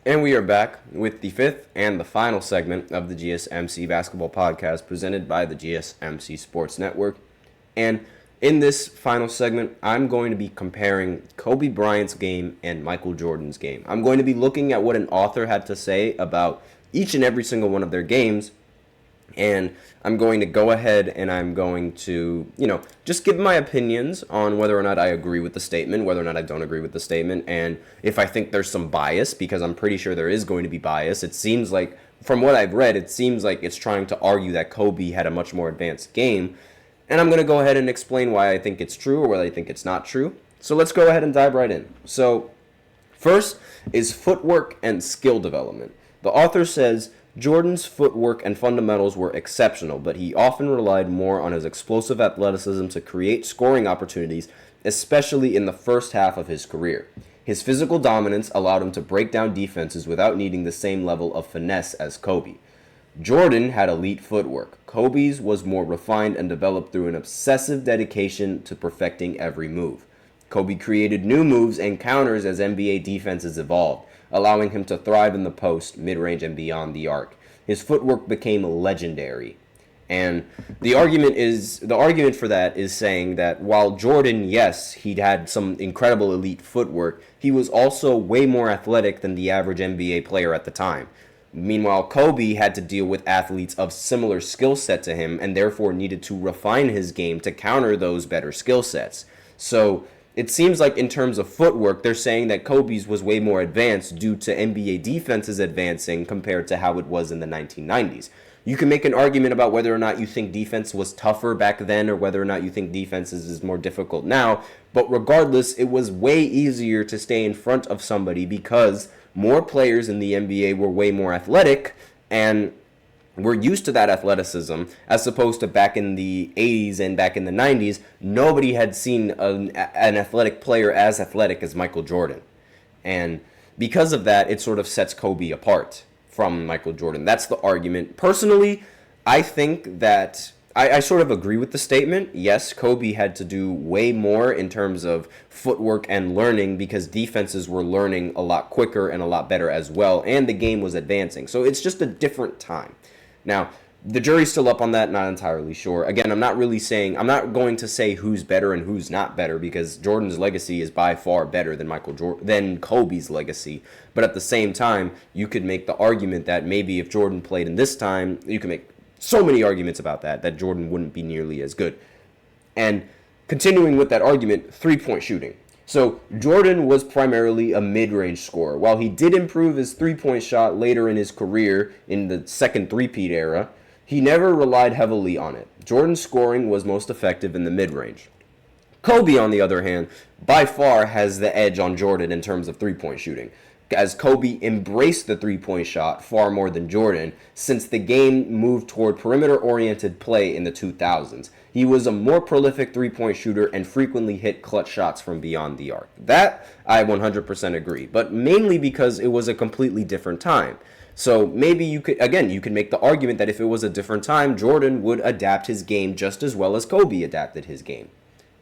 And we are back with the fifth and the final segment of the GSMC Basketball Podcast presented by the GSMC Sports Network. And in this final segment, I'm going to be comparing Kobe Bryant's game and Michael Jordan's game. I'm going to be looking at what an author had to say about each and every single one of their games. And I'm going to go ahead and I'm going to, just give my opinions on whether or not I agree with the statement, whether or not I don't agree with the statement, and if I think there's some bias, because I'm pretty sure there is going to be bias. It seems like, from what I've read, it seems like it's trying to argue that Kobe had a much more advanced game. And I'm going to go ahead and explain why I think it's true or why I think it's not true. So let's go ahead and dive right in. So first is footwork and skill development. The author says, Jordan's footwork and fundamentals were exceptional, but he often relied more on his explosive athleticism to create scoring opportunities, especially in the first half of his career. His physical dominance allowed him to break down defenses without needing the same level of finesse as Kobe. Jordan had elite footwork. Kobe's was more refined and developed through an obsessive dedication to perfecting every move. Kobe created new moves and counters as NBA defenses evolved, allowing him to thrive in the post, mid-range, and beyond the arc. His footwork became legendary. And the argument for that is saying that while Jordan, yes, he'd had some incredible elite footwork, he was also way more athletic than the average NBA player at the time. Meanwhile, Kobe had to deal with athletes of similar skill set to him and therefore needed to refine his game to counter those better skill sets. So it seems like in terms of footwork, they're saying that Kobe's was way more advanced due to NBA defenses advancing compared to how it was in the 1990s. You can make an argument about whether or not you think defense was tougher back then or whether or not you think defenses is more difficult now, but regardless, it was way easier to stay in front of somebody because more players in the NBA were way more athletic and we're used to that athleticism as opposed to back in the 80s and back in the 90s. Nobody had seen an athletic player as athletic as Michael Jordan. And because of that, it sort of sets Kobe apart from Michael Jordan. That's the argument. Personally, I think that I sort of agree with the statement. Yes, Kobe had to do way more in terms of footwork and learning because defenses were learning a lot quicker and a lot better as well, and the game was advancing. So it's just a different time. Now, the jury's still up on that, not entirely sure. Again, I'm not going to say who's better and who's not better because Jordan's legacy is by far better than Kobe's legacy. But at the same time, you could make the argument that maybe if Jordan played in this time, you can make so many arguments about that Jordan wouldn't be nearly as good. And continuing with that argument, three-point shooting. So Jordan was primarily a mid-range scorer. While he did improve his three-point shot later in his career in the second three-peat era, he never relied heavily on it. Jordan's scoring was most effective in the mid-range. Kobe, on the other hand, by far has the edge on Jordan in terms of three-point shooting, as Kobe embraced the three-point shot far more than Jordan since the game moved toward perimeter-oriented play in the 2000s. He was a more prolific three-point shooter and frequently hit clutch shots from beyond the arc. That, I 100% agree, but mainly because it was a completely different time. So maybe you could make the argument that if it was a different time, Jordan would adapt his game just as well as Kobe adapted his game.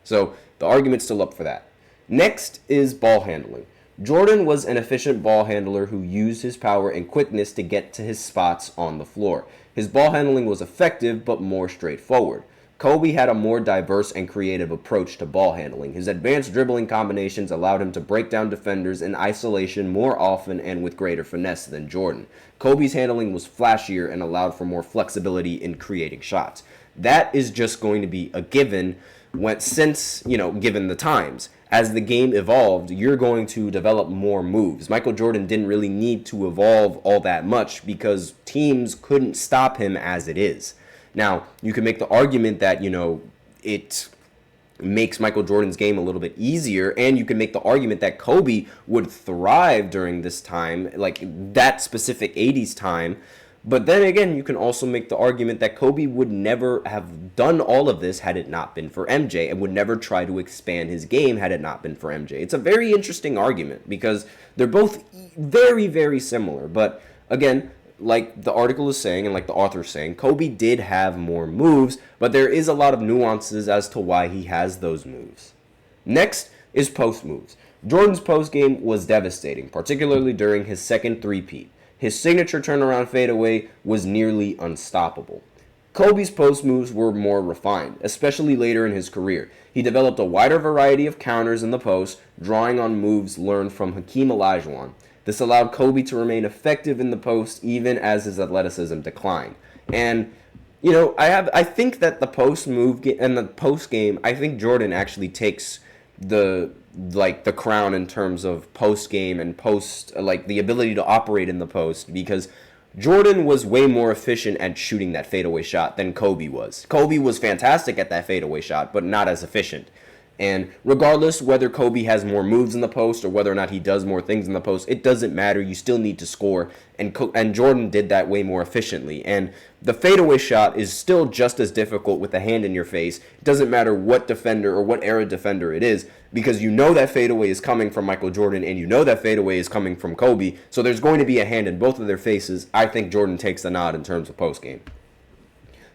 So the argument's still up for that. Next is ball handling. Jordan was an efficient ball handler who used his power and quickness to get to his spots on the floor. His ball handling was effective but more straightforward. Kobe had a more diverse and creative approach to ball handling. His advanced dribbling combinations allowed him to break down defenders in isolation more often and with greater finesse than Jordan. Kobe's handling was flashier and allowed for more flexibility in creating shots. That is just going to be a given given the times. As the game evolved, you're going to develop more moves. Michael Jordan didn't really need to evolve all that much because teams couldn't stop him as it is. Now, you can make the argument that, it makes Michael Jordan's game a little bit easier, and you can make the argument that Kobe would thrive during this time, like that specific 80s time. But then again, you can also make the argument that Kobe would never have done all of this had it not been for MJ, and would never try to expand his game had it not been for MJ. It's a very interesting argument because they're both very, very similar. But again, like the article is saying and like the author is saying, Kobe did have more moves, but there is a lot of nuances as to why he has those moves. Next is post moves. Jordan's postgame was devastating, particularly during his second three-peat. His signature turnaround fadeaway was nearly unstoppable. Kobe's post moves were more refined, especially later in his career. He developed a wider variety of counters in the post, drawing on moves learned from Hakeem Olajuwon. This allowed Kobe to remain effective in the post even as his athleticism declined. And I think that the post move and the post game, I think Jordan actually takes the crown in terms of post game and post, the ability to operate in the post, because Jordan was way more efficient at shooting that fadeaway shot than Kobe was. Kobe was fantastic at that fadeaway shot, but not as efficient. And regardless whether Kobe has more moves in the post or whether or not he does more things in the post, it doesn't matter. You still need to score, and Jordan did that way more efficiently. And the fadeaway shot is still just as difficult with the hand in your face. It doesn't matter what defender or what era defender it is, because you know that fadeaway is coming from Michael Jordan and you know that fadeaway is coming from Kobe. So there's going to be a hand in both of their faces. I think Jordan takes the nod in terms of post game.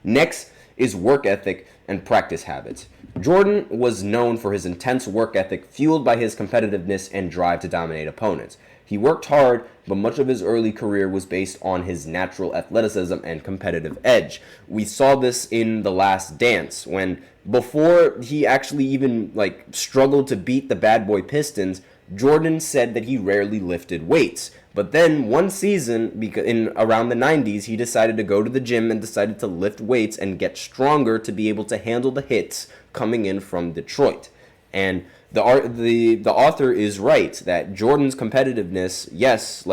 Next is work ethic and practice habits. Jordan was known for his intense work ethic fueled by his competitiveness and drive to dominate opponents. He worked hard, but much of his early career was based on his natural athleticism and competitive edge. We saw this in The Last Dance, when before he actually even struggled to beat the bad boy Pistons, Jordan said that he rarely lifted weights. But then one season, in around the 90s, he decided to go to the gym and decided to lift weights and get stronger to be able to handle the hits coming in from Detroit. And the author is right that Jordan's competitiveness, yes,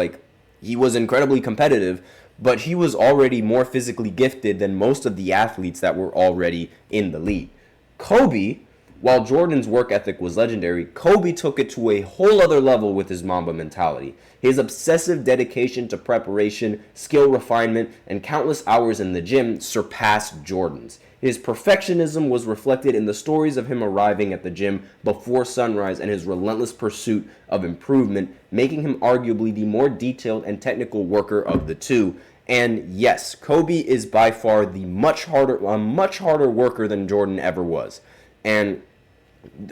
he was incredibly competitive, but he was already more physically gifted than most of the athletes that were already in the league. Kobe, while Jordan's work ethic was legendary, Kobe took it to a whole other level with his Mamba mentality. His obsessive dedication to preparation, skill refinement, and countless hours in the gym surpassed Jordan's. His perfectionism was reflected in the stories of him arriving at the gym before sunrise and his relentless pursuit of improvement, making him arguably the more detailed and technical worker of the two. And yes, Kobe is by far a much harder worker than Jordan ever was. And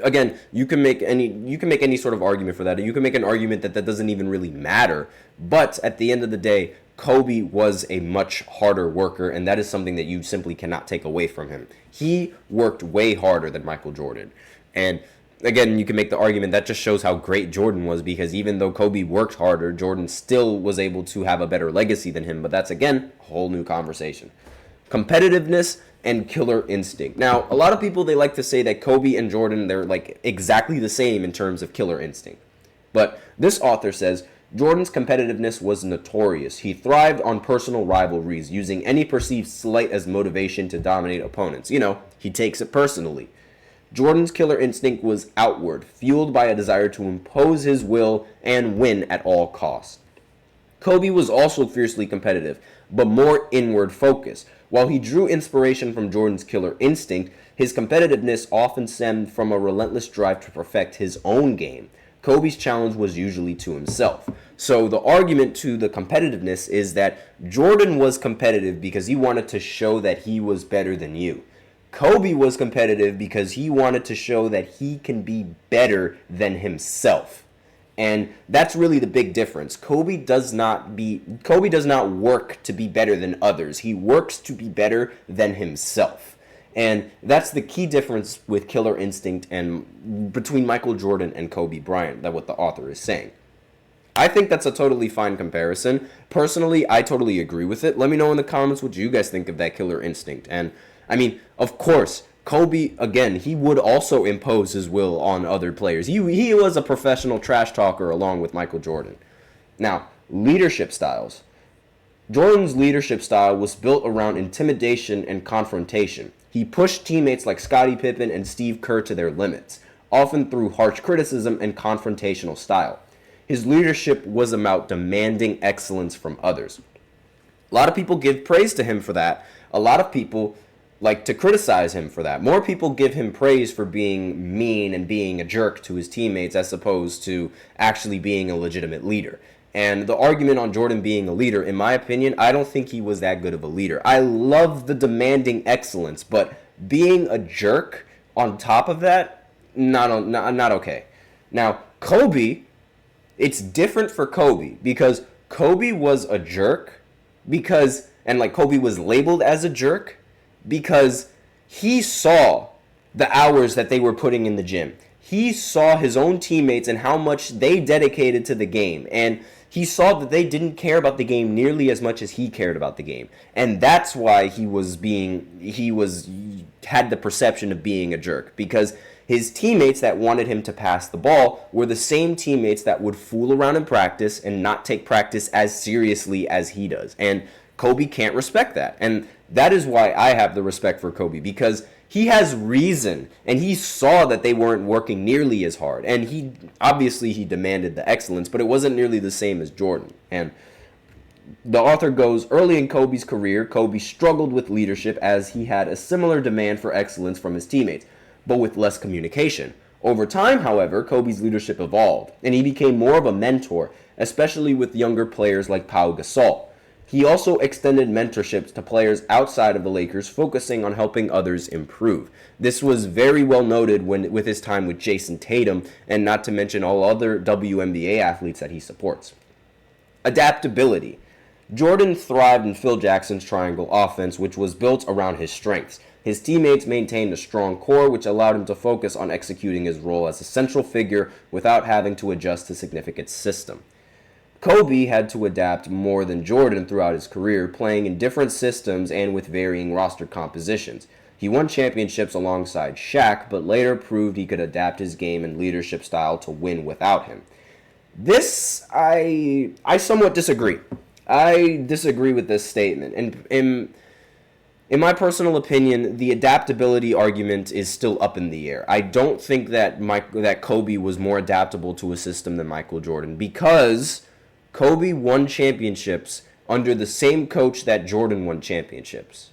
again, you can make any sort of argument for that. You can make an argument that doesn't even really matter. But at the end of the day, Kobe was a much harder worker, and that is something that you simply cannot take away from him. He worked way harder than Michael Jordan. And again, you can make the argument that just shows how great Jordan was, because even though Kobe worked harder, Jordan still was able to have a better legacy than him. But that's, again, a whole new conversation. Competitiveness and killer instinct. Now, a lot of people, they like to say that Kobe and Jordan, they're exactly the same in terms of killer instinct. But this author says Jordan's competitiveness was notorious. He thrived on personal rivalries, using any perceived slight as motivation to dominate opponents. He takes it personally. Jordan's killer instinct was outward, fueled by a desire to impose his will and win at all costs. Kobe was also fiercely competitive, but more inward focused. While he drew inspiration from Jordan's killer instinct, his competitiveness often stemmed from a relentless drive to perfect his own game. Kobe's challenge was usually to himself. So the argument to the competitiveness is that Jordan was competitive because he wanted to show that he was better than you. Kobe was competitive because he wanted to show that he can be better than himself. And that's really the big difference. Kobe does not work to be better than others. He works to be better than himself. And that's the key difference with killer instinct and between Michael Jordan and Kobe Bryant, that what the author is saying. I think that's a totally fine comparison. Personally, I totally agree with it. Let me know in the comments what you guys think of that killer instinct. And of course, Kobe, again, he would also impose his will on other players. He was a professional trash talker along with Michael Jordan. Now, leadership styles. Jordan's leadership style was built around intimidation and confrontation. He pushed teammates like Scottie Pippen and Steve Kerr to their limits, often through harsh criticism and confrontational style. His leadership was about demanding excellence from others. A lot of people give praise to him for that. A lot of people like to criticize him for that. More people give him praise for being mean and being a jerk to his teammates as opposed to actually being a legitimate leader. And the argument on Jordan being a leader, in my opinion, I don't think he was that good of a leader. I love the demanding excellence, but being a jerk on top of that, not okay. Now, Kobe, it's different for Kobe because Kobe was a jerk Kobe was labeled as a jerk because he saw the hours that they were putting in the gym. He saw his own teammates and how much they dedicated to the game. And he saw that they didn't care about the game nearly as much as he cared about the game. And that's why he had the perception of being a jerk, because his teammates that wanted him to pass the ball were the same teammates that would fool around in practice and not take practice as seriously as he does. And Kobe can't respect that. And that is why I have the respect for Kobe, because he has reason, and he saw that they weren't working nearly as hard. And he demanded the excellence, but it wasn't nearly the same as Jordan. And the author goes, early in Kobe's career, Kobe struggled with leadership as he had a similar demand for excellence from his teammates, but with less communication. Over time, however, Kobe's leadership evolved, and he became more of a mentor, especially with younger players like Pau Gasol. He also extended mentorships to players outside of the Lakers, focusing on helping others improve. This was very well noted with his time with Jason Tatum, and not to mention all other WNBA athletes that he supports. Adaptability. Jordan thrived in Phil Jackson's triangle offense, which was built around his strengths. His teammates maintained a strong core, which allowed him to focus on executing his role as a central figure without having to adjust to significant system. Kobe had to adapt more than Jordan throughout his career, playing in different systems and with varying roster compositions. He won championships alongside Shaq, but later proved he could adapt his game and leadership style to win without him. This, I somewhat disagree. I disagree with this statement. And in my personal opinion, the adaptability argument is still up in the air. I don't think that Kobe was more adaptable to a system than Michael Jordan, because Kobe won championships under the same coach that Jordan won championships.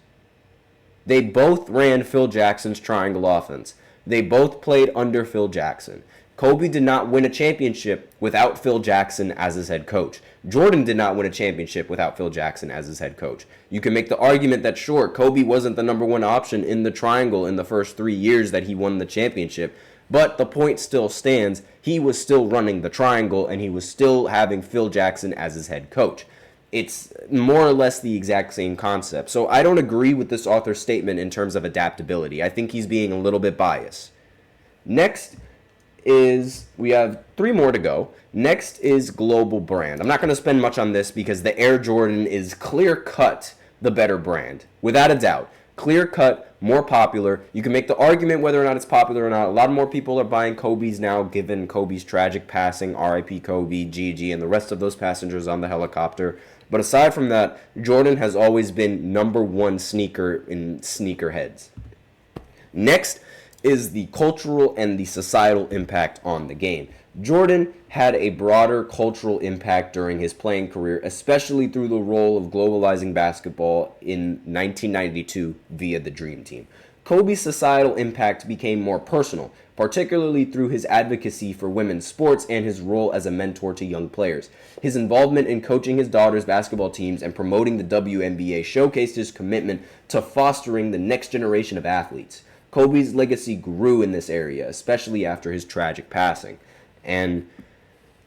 They both ran Phil Jackson's triangle offense. They both played under Phil Jackson. Kobe did not win a championship without Phil Jackson as his head coach. Jordan did not win a championship without Phil Jackson as his head coach. You can make the argument that, sure, Kobe wasn't the number one option in the triangle in the first 3 years that he won the championship, but the point still stands. He was still running the triangle, and he was still having Phil Jackson as his head coach. It's more or less the exact same concept. So I don't agree with this author's statement in terms of adaptability. I think he's being a little bit biased. Next is, we have 3 more to go. Next is global brand. I'm not going to spend much on this because the Air Jordan is clear-cut the better brand, without a doubt. Clear-cut, more popular. You can make the argument whether or not it's popular or not. A lot more people are buying Kobe's now, given Kobe's tragic passing, R.I.P. Kobe, Gigi, and the rest of those passengers on the helicopter. But aside from that, Jordan has always been number one sneaker in sneakerheads. Next is the cultural and the societal impact on the game. Jordan had a broader cultural impact during his playing career, especially through the role of globalizing basketball in 1992 via the Dream Team. Kobe's societal impact became more personal, particularly through his advocacy for women's sports and his role as a mentor to young players. His involvement in coaching his daughter's basketball teams and promoting the WNBA showcased his commitment to fostering the next generation of athletes. Kobe's legacy grew in this area, especially after his tragic passing. And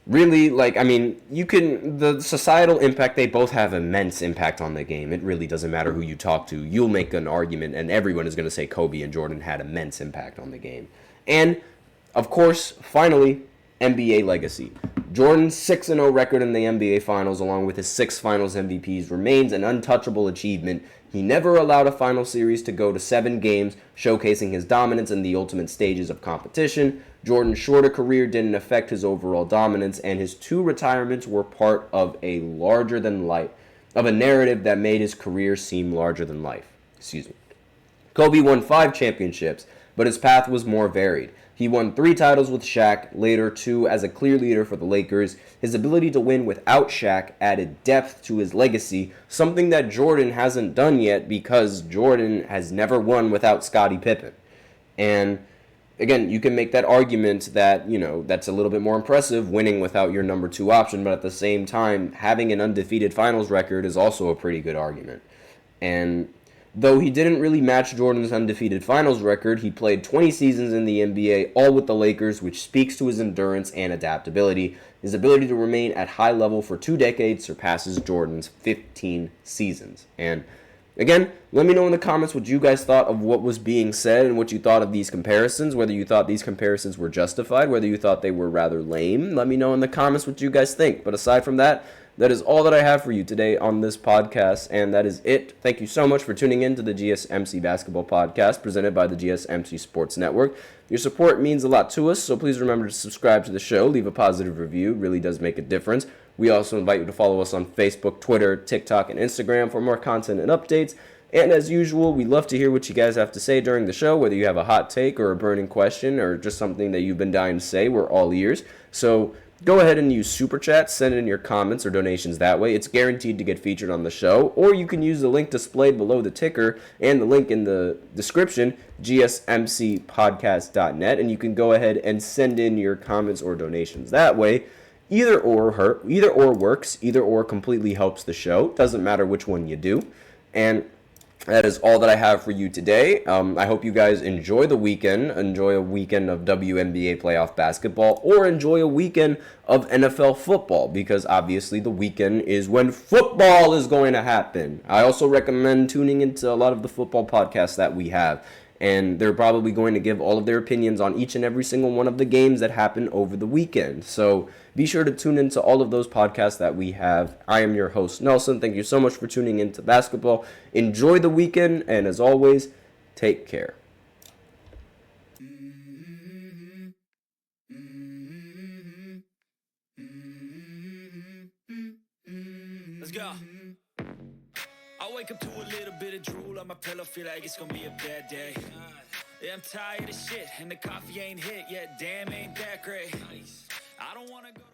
really, the societal impact, they both have immense impact on the game. It really doesn't matter who you talk to. You'll make an argument, and everyone is going to say Kobe and Jordan had immense impact on the game. And, of course, finally, NBA legacy. Jordan's 6-0 record in the NBA Finals, along with his 6 Finals MVPs, remains an untouchable achievement. He never allowed a final series to go to 7 games, showcasing his dominance in the ultimate stages of competition. Jordan's shorter career didn't affect his overall dominance, and his 2 retirements were part of a narrative that made his career seem larger than life. Kobe won 5 championships, but his path was more varied. He won 3 titles with Shaq, later 2 as a clear leader for the Lakers. His ability to win without Shaq added depth to his legacy, something that Jordan hasn't done yet because Jordan has never won without Scottie Pippen. And again, you can make that argument that, that's a little bit more impressive, winning without your number 2 option, but at the same time, having an undefeated finals record is also a pretty good argument. And Though he didn't really match Jordan's undefeated finals record, he played 20 seasons in the NBA, all with the Lakers, which speaks to his endurance and adaptability. His ability to remain at high level for 2 decades surpasses Jordan's 15 seasons. And again, let me know in the comments what you guys thought of what was being said and what you thought of these comparisons, whether you thought these comparisons were justified, whether you thought they were rather lame. Let me know in the comments what you guys think. But aside from that, that is all that I have for you today on this podcast, and that is it. Thank you so much for tuning in to the GSMC Basketball Podcast presented by the GSMC Sports Network. Your support means a lot to us, so please remember to subscribe to the show, leave a positive review. It really does make a difference. We also invite you to follow us on Facebook, Twitter, TikTok, and Instagram for more content and updates. And as usual, we love to hear what you guys have to say during the show, whether you have a hot take or a burning question or just something that you've been dying to say. We're all ears. So go ahead and use Super Chat, send in your comments or donations that way. It's guaranteed to get featured on the show. Or you can use the link displayed below the ticker and the link in the description, gsmcpodcast.net, and you can go ahead and send in your comments or donations that way. Either or works, either or completely helps the show. Doesn't matter which one you do. And that is all that I have for you today. I hope you guys enjoy the weekend. Enjoy a weekend of WNBA playoff basketball, or enjoy a weekend of NFL football, because obviously the weekend is when football is going to happen. I also recommend tuning into a lot of the football podcasts that we have, and they're probably going to give all of their opinions on each and every single one of the games that happen over the weekend. So be sure to tune into all of those podcasts that we have. I am your host, Nelson. Thank you so much for tuning into basketball. Enjoy the weekend, and as always, take care. Let's go. I wake up to a little bit of drool on my pillow, feel like it's gonna be a bad day. Yeah, I'm tired of shit, and the coffee ain't hit yet. Damn, ain't that great. I don't wanna go to